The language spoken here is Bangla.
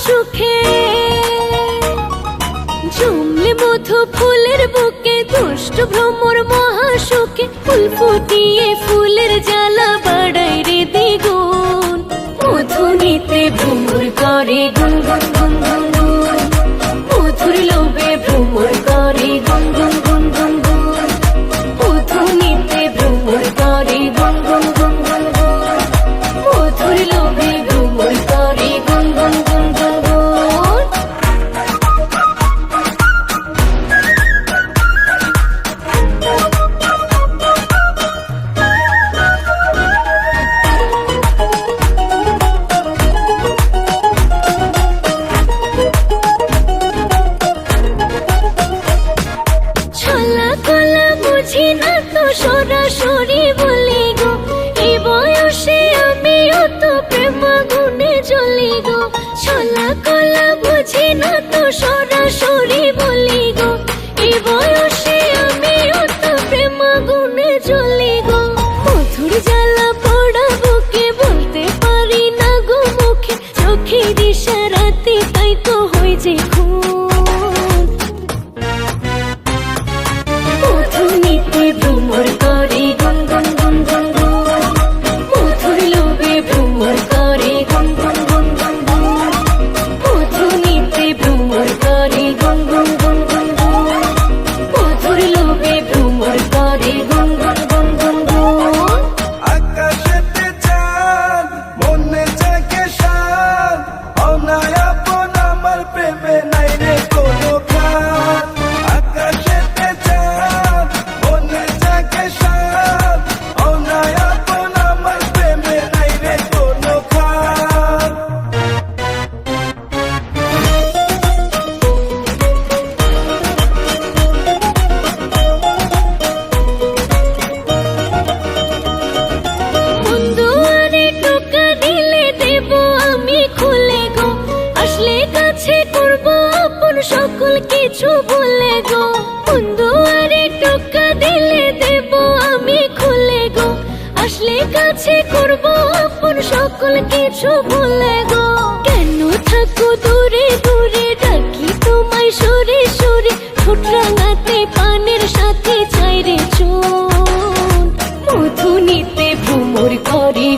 সুখে জমলে মধু ফুলের বুকে দুষ্ট ভ্রমর মহাসুখে ফুল ফুটিয়ে ফুলের জ্বালা বাড়াই রে দ্বিগুণ মধু নিতে ভ্রমর করে গুন গুন গুন গুন গুন মধুর লোভে ভ্রমর করে গুন গুন গুন গুন গুন মধু নিতে ভ্রমর করে গুন গুন গুন গুন গুন মধুর লোভে ভ্রমর করে গুন গুন গুন গুন গুন সরাসরি বলি গো এই বয়সে আমিও তো প্রেম গুণে জ্বলি গো ছলা কলা বুঝি না তো সরাসরি বলি গো এই বয়সে আমিও তো প্রেম গুণে জ্বলি গো মধুর জ্বালা পড়া বুকে বলতে পারি না গো মুখে চোখের ইশারাতে তাই তো হই যে মধু নিতে ভ্রমর করে গুন গুন গুন গুন গুন মধুর লোভে ভ্রমর করে গুন গুন গুন গুন গুন মধু নিতে ভ্রমর করে গুন গুন গুন গুন গুন মধুর লোভে ভ্রমর করে গুন গুন গুন গুন গুন আকাশেতে চাঁদ মনে জাগে শান অনায়াপন আমার প্রেমে নাই রে কোনো খান আকাশেতে চাঁদ মনে জাগে শান অনায়াপন আমার প্রেমে নাই রে কোনো খান বন্ধুয়ারে টোকা দিলে দেব আমি খুলে গো আসলে কাছে করব আপন সকল কিছু ভুলে গো বন্ধুয়ারে টোকা দিলে দেব আমি খুলে গো আসলে কাছে করব আপন সকল কিছু ভুলে গো কেন থাকো দূরে দূরে ডাকি তোমায় সুরে সুরে ঠোঁট রাঙাতে পানের সাথে চাই রে চুন মধু নিতে ভ্রমর করে